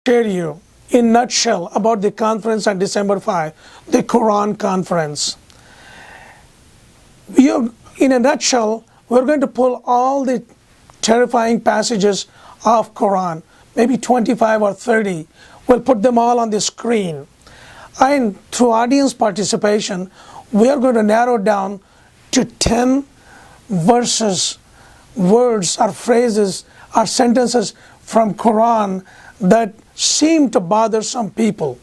share you in nutshell about the conference on December 5, the Quraan conference. In a nutshell, we're going to pull all the terrifying passages of Quraan, maybe 25 or 30. We'll put them all on the screen. And through audience participation, we are going to narrow down to 10 verses, words or phrases or sentences from Quraan that seem to bother some people.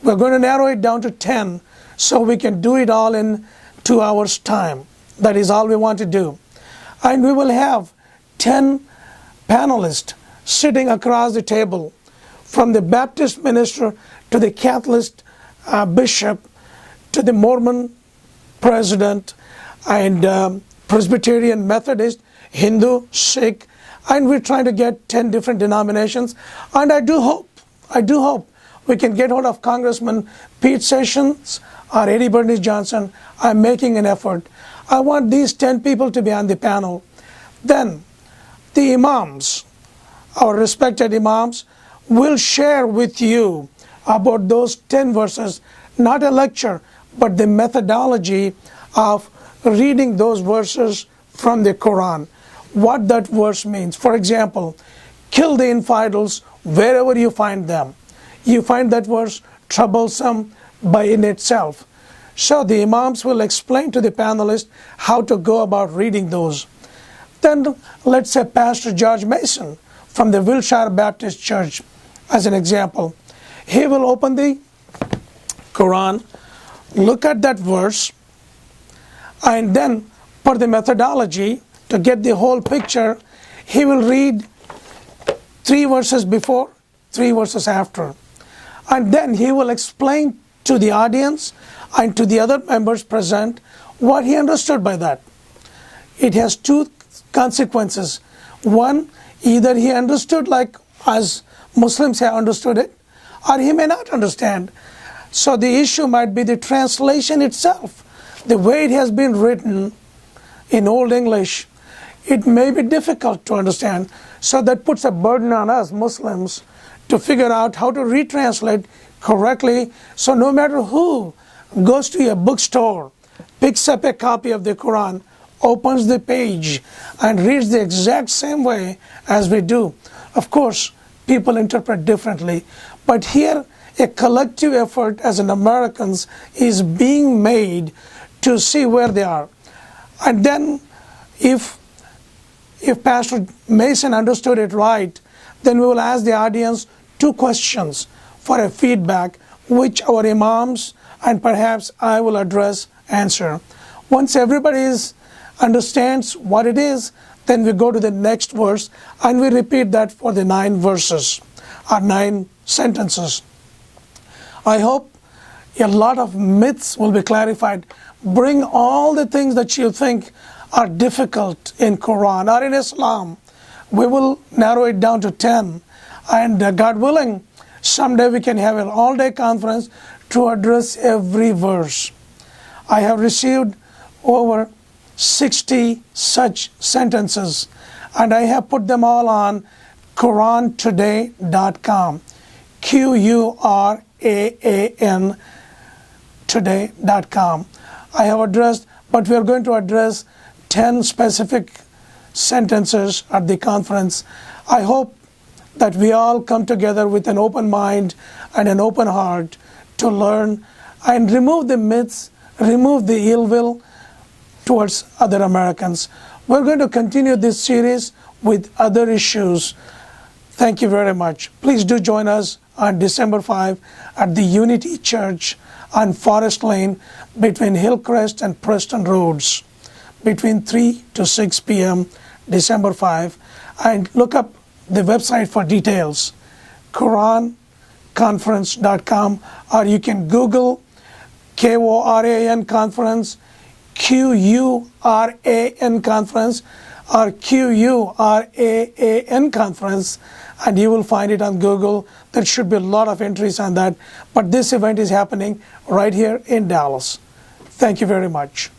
We're going to narrow it down to 10 so we can do it all in 2 hours time. That is all we want to do. And we will have 10 panelists sitting across the table, from the Baptist minister to the Catholic bishop to the Mormon president and Presbyterian, Methodist, Hindu, Sikh, and we're trying to get 10 different denominations. And I do hope we can get hold of Congressman Pete Sessions or Eddie Bernice Johnson. I'm making an effort. I want these 10 people to be on the panel. Then the imams, our respected imams, will share with you about those 10 verses, not a lecture, but the methodology of reading those verses from the Quran, what that verse means. For example, kill the infidels wherever you find them. You find that verse troublesome by in itself. So the imams will explain to the panelists how to go about reading those. Then let's say Pastor George Mason from the Wilshire Baptist Church, as an example. He will open the Quran, look at that verse, and then for the methodology to get the whole picture, he will read 3 verses before, 3 verses after. And then he will explain to the audience and to the other members present what he understood by that. It has 2 consequences. One, either he understood like as Muslims have understood it, or he may not understand. So the issue might be the translation itself. The way it has been written in Old English, it may be difficult to understand. So that puts a burden on us Muslims to figure out how to retranslate correctly. So no matter who goes to a bookstore, picks up a copy of the Quran, opens the page and reads the exact same way as we do. Of course, people interpret differently, but here a collective effort as an Americans is being made to see where they are. And then if Pastor Mason understood it right, then we will ask the audience 2 questions for a feedback, which our imams and perhaps I will answer. Once everybody understands what it is, then we go to the next verse and we repeat that for the 9 verses or 9 sentences. I hope a lot of myths will be clarified. Bring all the things that you think are difficult in Quran or in Islam. We will narrow it down to 10. And God willing, someday we can have an all-day conference to address every verse. I have received over 60 such sentences, and I have put them all on QuranToday.com. QURAAN today.com. I have addressed, but we are going to address 10 specific sentences at the conference. I hope that we all come together with an open mind and an open heart to learn and remove the myths, remove the ill will towards other Americans. We're going to continue this series with other issues. Thank you very much. Please do join us on December 5 at the Unity Church on Forest Lane between Hillcrest and Preston Roads, between 3 to 6 p.m. December 5. And look up the website for details, QuranConference.com, or you can Google KORAN Conference, QURAN Conference, or QURAAN Conference, and you will find it on Google. There should be a lot of entries on that. But this event is happening right here in Dallas. Thank you very much.